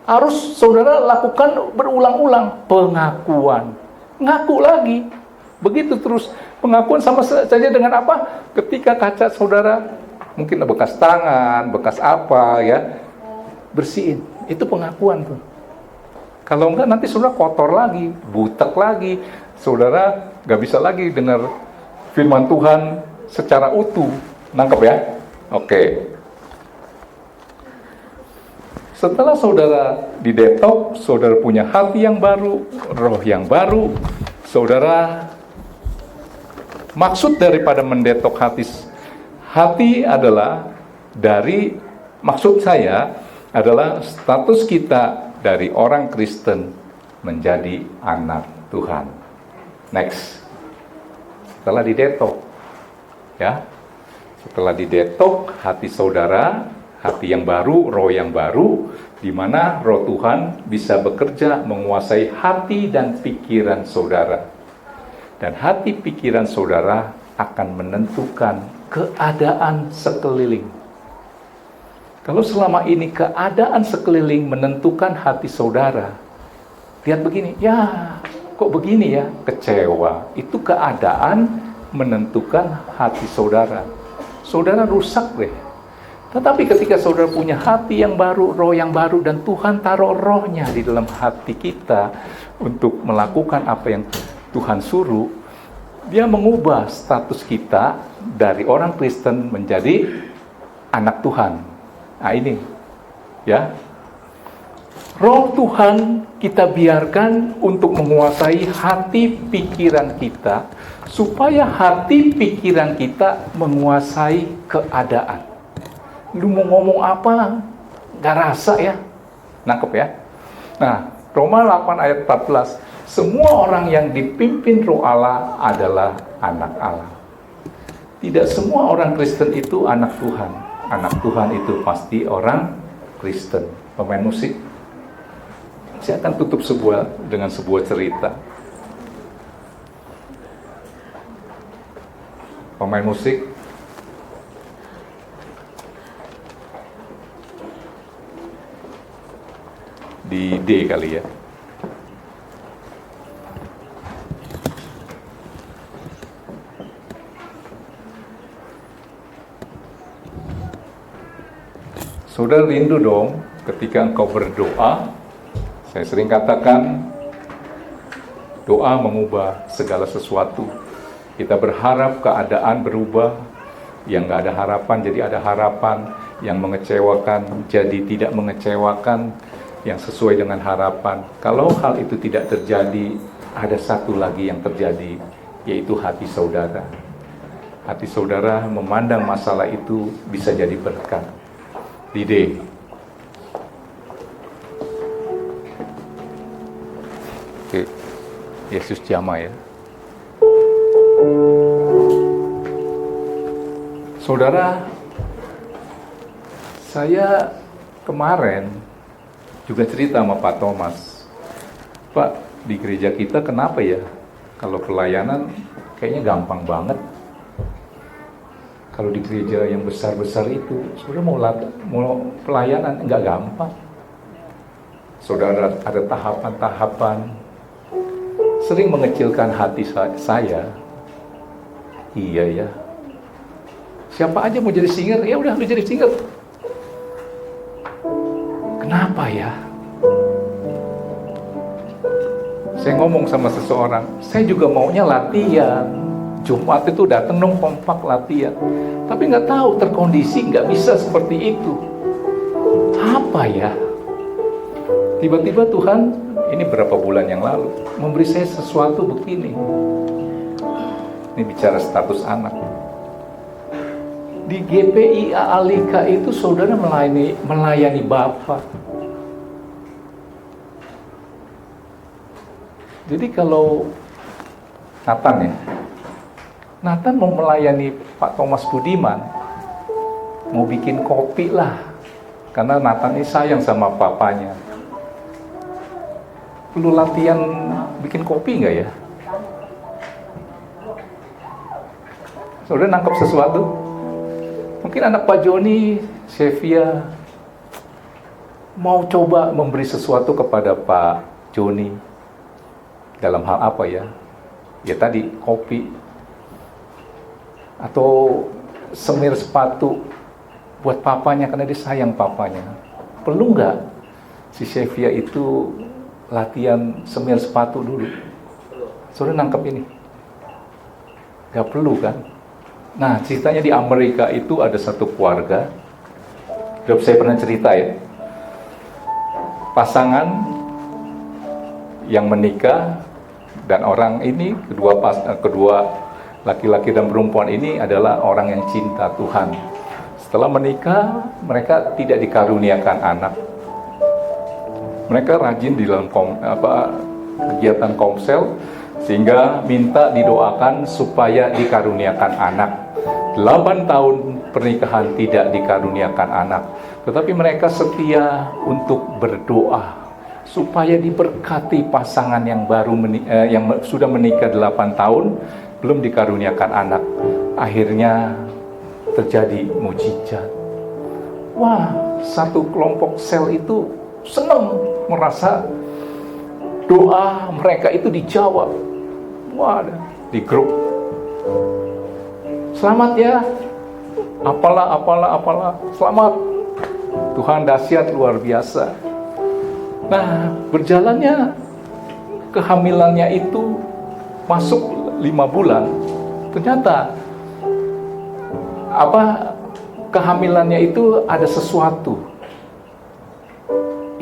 harus saudara lakukan berulang-ulang. Pengakuan. Ngaku lagi. Begitu terus. Pengakuan sama saja dengan apa? Ketika kaca saudara, mungkin bekas tangan, bekas apa ya, bersihin. Itu pengakuan tuh. Kalau enggak nanti saudara kotor lagi, butek lagi. Saudara nggak bisa lagi dengar firman Tuhan secara utuh. Nangkep ya? Oke. Setelah saudara didetok, saudara punya hati yang baru, roh yang baru. Saudara, maksud daripada mendetok hati adalah maksud saya adalah status kita dari orang Kristen menjadi anak Tuhan. Next. Setelah didetok, ya. Setelah didetok hati saudara, hati yang baru, roh yang baru, di mana roh Tuhan bisa bekerja menguasai hati dan pikiran saudara. Dan hati pikiran saudara akan menentukan keadaan sekeliling. Kalau selama ini keadaan sekeliling menentukan hati saudara, lihat begini, ya kok begini ya, kecewa. Itu keadaan menentukan hati saudara. Saudara rusak deh. Tetapi ketika saudara punya hati yang baru, roh yang baru, dan Tuhan taruh rohnya di dalam hati kita untuk melakukan apa yang Tuhan suruh, dia mengubah status kita dari orang Kristen menjadi anak Tuhan. Nah ini, ya. Roh Tuhan kita biarkan untuk menguasai hati pikiran kita, supaya hati pikiran kita menguasai keadaan. Lu mau ngomong apa, gak rasa ya. Nangkep ya. Nah, Roma 8 ayat 14, semua orang yang dipimpin roh Allah adalah anak Allah. Tidak semua orang Kristen itu anak Tuhan. Anak Tuhan itu pasti orang Kristen. Pemain musik. Saya akan tutup dengan sebuah cerita. Pemain musik. Di D kali ya. Saudara rindu dong ketika engkau berdoa. Saya sering katakan, doa mengubah segala sesuatu. Kita berharap keadaan berubah, yang gak ada harapan jadi ada harapan, yang mengecewakan jadi tidak mengecewakan, yang sesuai dengan harapan. Kalau hal itu tidak terjadi, ada satu lagi yang terjadi, yaitu hati saudara. Hati saudara memandang masalah itu bisa jadi berkat. Dide. Oke. Yesus jamah ya. Saudara, saya kemarin juga cerita sama Pak Thomas. Pak, di gereja kita kenapa ya? Kalau pelayanan kayaknya gampang banget. Kalau di gereja yang besar-besar itu, saudara mau pelayanan enggak gampang. Saudara ada tahapan-tahapan, sering mengecilkan hati saya. Iya ya. Siapa aja mau jadi singer, ya udah lu jadi singer. Kenapa ya? Saya ngomong sama seseorang, saya juga maunya latihan. Jumat itu datang dong kompak latihan. Tapi nggak tahu, terkondisi nggak bisa seperti itu. Apa ya? Tiba-tiba Tuhan, ini berapa bulan yang lalu, memberi saya sesuatu begini. Ini bicara status anak. Di GPIA Alika itu saudara melayani Bapak. Jadi kalau Nathan mau melayani Pak Thomas Budiman, mau bikin kopi lah, karena Nathan ini sayang sama papanya. Perlu latihan bikin kopi nggak ya? Saudara nangkep sesuatu? Mungkin anak Pak Joni, Sevia, mau coba memberi sesuatu kepada Pak Joni. Dalam hal apa ya? Ya tadi, kopi. Atau semir sepatu buat papanya, karena dia sayang papanya. Perlu nggak si Sevia itu latihan semir sepatu dulu? Saudara nangkep ini? Nggak perlu kan? Nah, ceritanya di Amerika itu ada satu keluarga. Saya pernah cerita ya. Pasangan yang menikah, dan orang ini kedua laki-laki dan perempuan ini adalah orang yang cinta Tuhan. Setelah menikah, mereka tidak dikaruniakan anak. Mereka rajin di dalam kegiatan komsel, sehingga minta didoakan supaya dikaruniakan anak. 8 tahun pernikahan tidak dikaruniakan anak, tetapi mereka setia untuk berdoa supaya diberkati pasangan yang yang sudah menikah 8 tahun belum dikaruniakan anak. Akhirnya terjadi mujizat. Wah, satu kelompok sel itu senang merasa doa mereka itu dijawab. Wah, di grup, selamat ya, apalah, selamat, Tuhan dahsyat luar biasa. Nah, berjalannya kehamilannya itu masuk 5 bulan. Ternyata kehamilannya itu ada sesuatu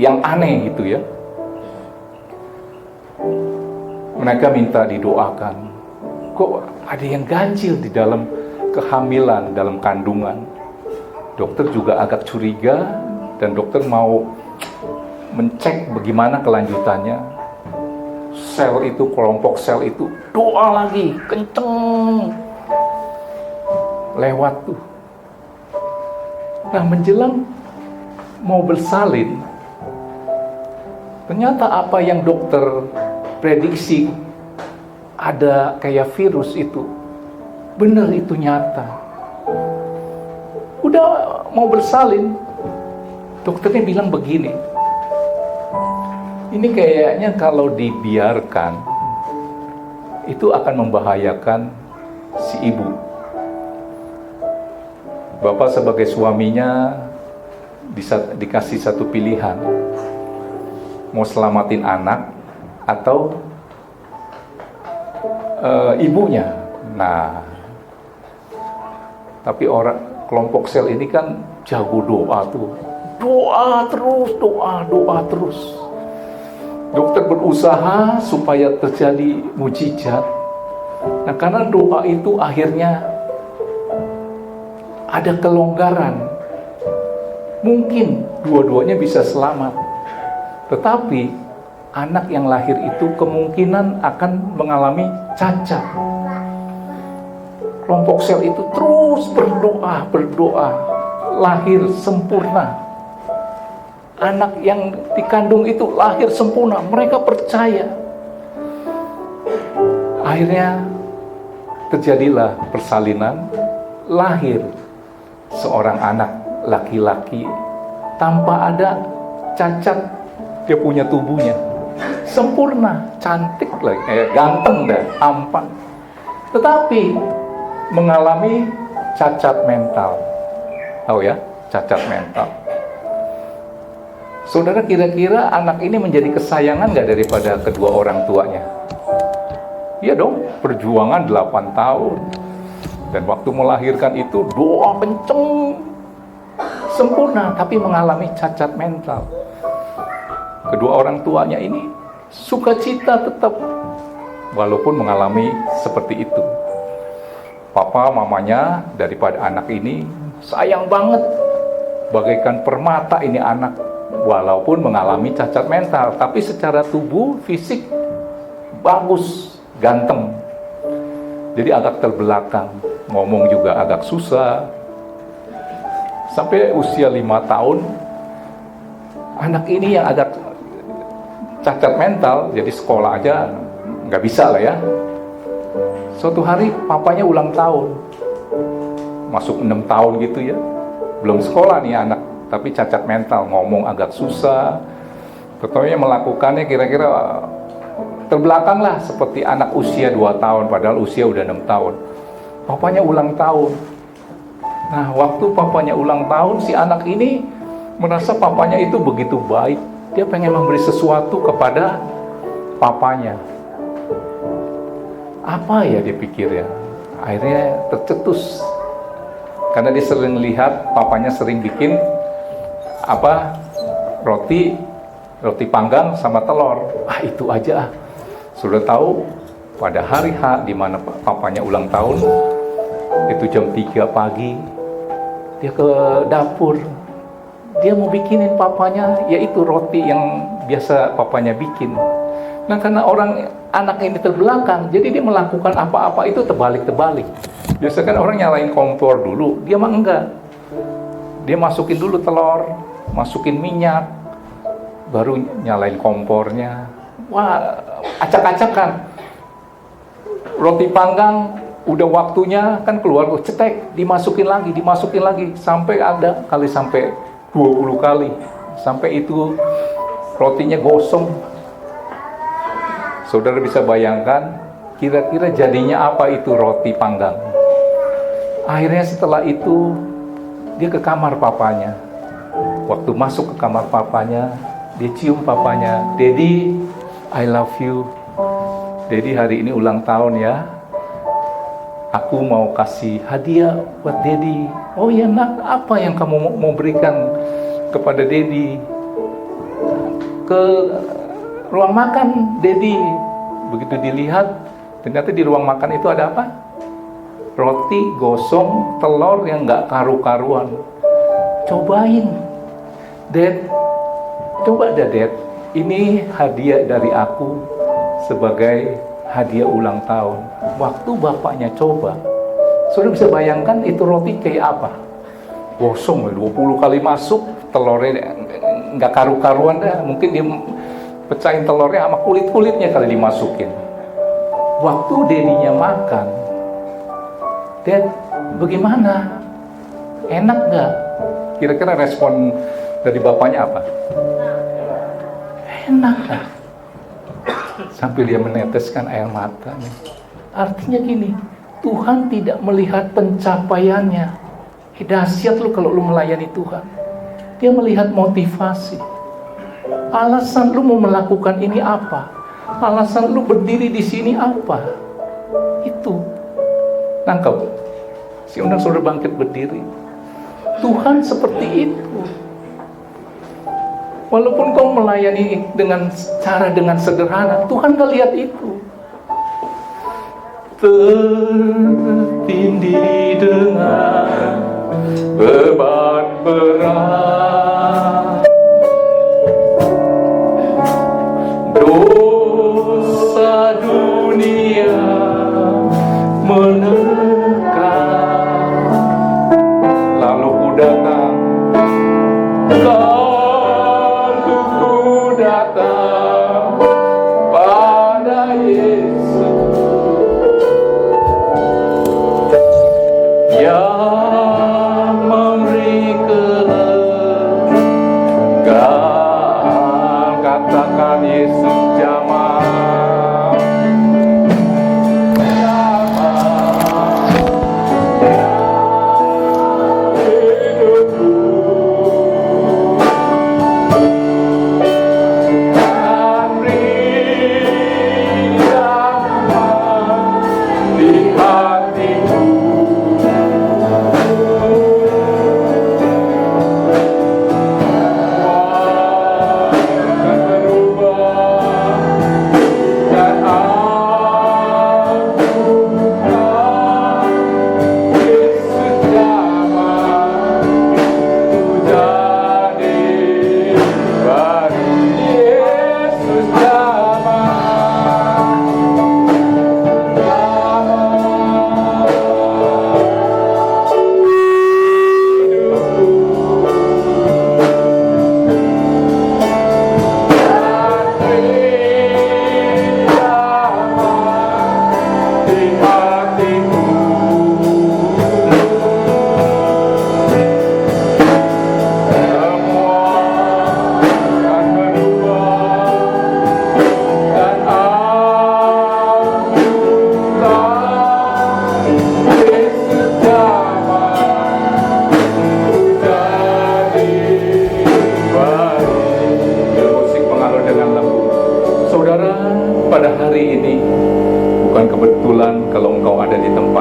yang aneh gitu ya. Mereka minta didoakan. Kok ada yang ganjil di dalam kehamilan, dalam kandungan? Dokter juga agak curiga, dan dokter mau mencek bagaimana kelanjutannya. Kelompok sel itu doa lagi, kenceng. Lewat tuh. Nah, menjelang mau bersalin, ternyata apa yang dokter prediksi ada kayak virus itu, benar, itu nyata. Udah mau bersalin, dokternya bilang begini, ini kayaknya kalau dibiarkan itu akan membahayakan si ibu. Bapak sebagai suaminya dikasih satu pilihan, mau selamatin anak atau ibunya. Nah, tapi kelompok sel ini kan jago doa tuh, doa terus. Dokter berusaha supaya terjadi mujizat. Nah, karena doa itu akhirnya ada kelonggaran. Mungkin dua-duanya bisa selamat, tetapi anak yang lahir itu kemungkinan akan mengalami cacat. Kelompok sel itu terus berdoa, lahir sempurna. Anak yang dikandung itu lahir sempurna, mereka percaya. Akhirnya terjadilah persalinan, lahir seorang anak laki-laki tanpa ada cacat. Dia punya tubuhnya sempurna, cantik lagi, ganteng dah, tampan. Tetapi mengalami cacat mental. Tahu ya, cacat mental. Saudara, kira-kira anak ini menjadi kesayangan nggak daripada kedua orang tuanya? Iya dong, perjuangan 8 tahun. Dan waktu melahirkan itu doa kenceng, sempurna, tapi mengalami cacat mental. Kedua orang tuanya ini sukacita tetap, walaupun mengalami seperti itu. Papa, mamanya daripada anak ini sayang banget, bagaikan permata ini anak, walaupun mengalami cacat mental, tapi secara tubuh, fisik bagus, ganteng. Jadi agak terbelakang, ngomong juga agak susah. Sampai usia 5 tahun, anak ini yang agak cacat mental, jadi sekolah aja nggak bisa lah ya. Suatu hari papanya ulang tahun, masuk 6 tahun gitu ya, belum sekolah nih anak, tapi cacat mental, ngomong agak susah. Tentunya melakukannya kira-kira terbelakang lah, seperti anak usia 2 tahun, padahal usia udah 6 tahun. Papanya ulang tahun. Nah, waktu papanya ulang tahun, si anak ini merasa papanya itu begitu baik. Dia pengen memberi sesuatu kepada papanya. Apa ya dia pikir ya? Akhirnya tercetus. Karena dia sering lihat papanya sering bikin roti panggang sama telur. Itu aja. Sudah tahu pada hari H di mana papanya ulang tahun, itu jam 3 pagi, dia ke dapur. Dia mau bikinin papanya, yaitu roti yang biasa papanya bikin. Nah, karena anak ini terbelakang, jadi dia melakukan apa-apa itu terbalik-terbalik. Biasa kan orang nyalain kompor dulu, dia mah enggak. Dia masukin dulu telur, masukin minyak, baru nyalain kompornya. Wah, acak-acakan. Roti panggang, udah waktunya kan keluar, cetek, dimasukin lagi, sampai ada kali sampai 20 kali, sampai itu rotinya gosong. Saudara bisa bayangkan, kira-kira jadinya apa itu roti panggang? Akhirnya setelah itu, dia ke kamar papanya. Waktu masuk ke kamar papanya, dia cium papanya, "Daddy, I love you. Daddy hari ini ulang tahun ya. Aku mau kasih hadiah buat Daddy." "Oh ya nak, apa yang kamu mau berikan kepada Daddy?" "Ke ruang makan, Daddy." Begitu dilihat, ternyata di ruang makan itu ada apa? Roti gosong, telur yang gak karu-karuan. "Cobain, Dad. Coba dah, Dad. Ini hadiah dari aku sebagai hadiah ulang tahun." Waktu bapaknya coba, sudah bisa bayangkan itu roti kayak apa? Gosong, 20 kali masuk, telurnya nggak karu-karuan dah. Mungkin dia pecahin telurnya sama kulit-kulitnya kali dimasukin. Waktu Dedinya makan, "Dad, bagaimana? Enak nggak?" Kira-kira respon dari bapaknya apa? "Enak lah." Sampai dia meneteskan air mata. Artinya gini, Tuhan tidak melihat pencapaiannya. Dahsyat lu kalau lu melayani Tuhan. Dia melihat motivasi. Alasan lu mau melakukan ini apa? Alasan lu berdiri di sini apa? Itu. Nangkep? Si undang saudara bangkit berdiri. Tuhan seperti itu. Walaupun kau melayani dengan sederhana, Tuhan gak lihat itu. Tertindih dengan beban berat, dosa dunia menekan, lalu ku datang, lalu ku datang pada Yesus yang memberi kelegaan. Katakan Yesus jamah.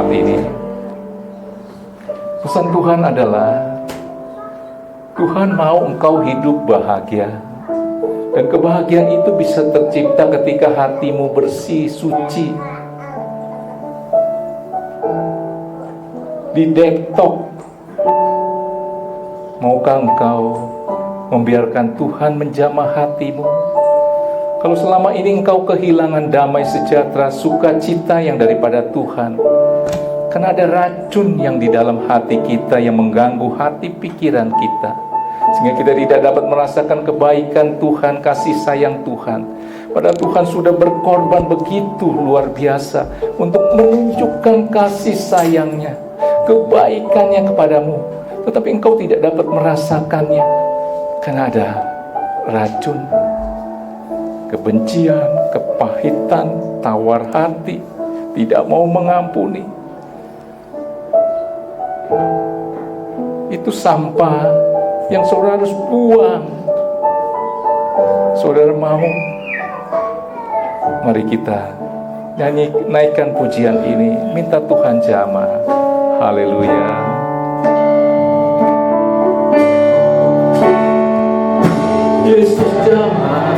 malam ini. Pesan Tuhan adalah Tuhan mau engkau hidup bahagia. Dan kebahagiaan itu bisa tercipta ketika hatimu bersih, suci, didektok. Maukah engkau membiarkan Tuhan menjamah hatimu? Kalau selama ini engkau kehilangan damai sejahtera, sukacita yang daripada Tuhan, karena ada racun yang di dalam hati kita yang mengganggu hati pikiran kita, sehingga kita tidak dapat merasakan kebaikan Tuhan, kasih sayang Tuhan. Padahal Tuhan sudah berkorban begitu luar biasa untuk menunjukkan kasih sayangnya, kebaikannya kepadamu. Tetapi engkau tidak dapat merasakannya karena ada racun, kebencian, kepahitan, tawar hati, tidak mau mengampuni. Itu sampah yang saudara harus buang. Saudara mau? Mari kita naikkan pujian ini, minta Tuhan jamah. Haleluya. Yesus jamah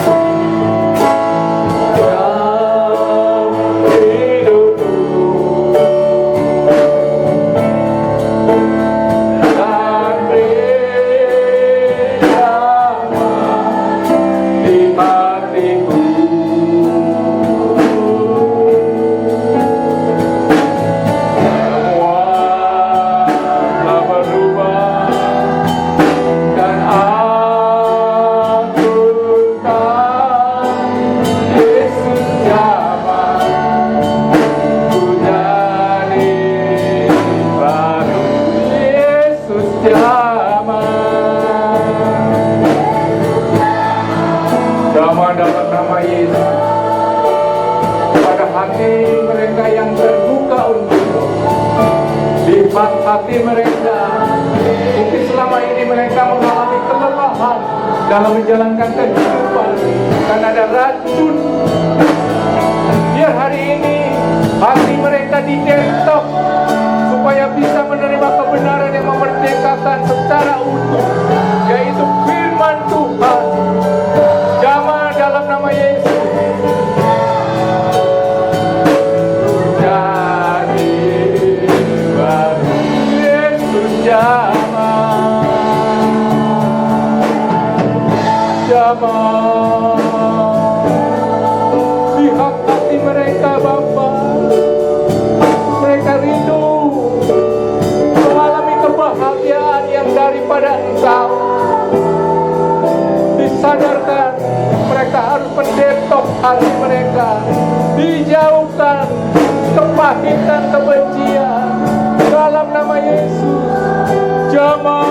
hati mereka. Mungkin selama ini mereka mengalami kelelahan dalam menjalankan kehidupan karena ada racun. Biar hari ini hati mereka didektok supaya bisa menerima kebenaran yang memerdekakan secara utuh, yaitu firman Tuhan. Jamah dalam nama Yesus. Lihat hati mereka, Bapa. Mereka rindu mengalami kebahagiaan yang daripada Engkau. Disadarkan mereka harus mendetok hati mereka, dijauhkan kepahitan, kebencian dalam nama Yesus. Jamah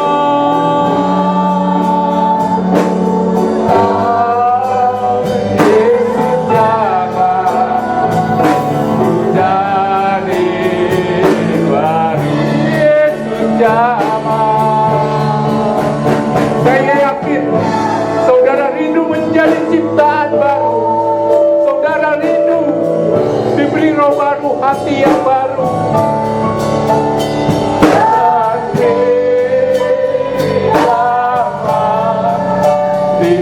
ciptaan baru. Saudara rindu diberi roh baru, hati yang baru. Hati lama di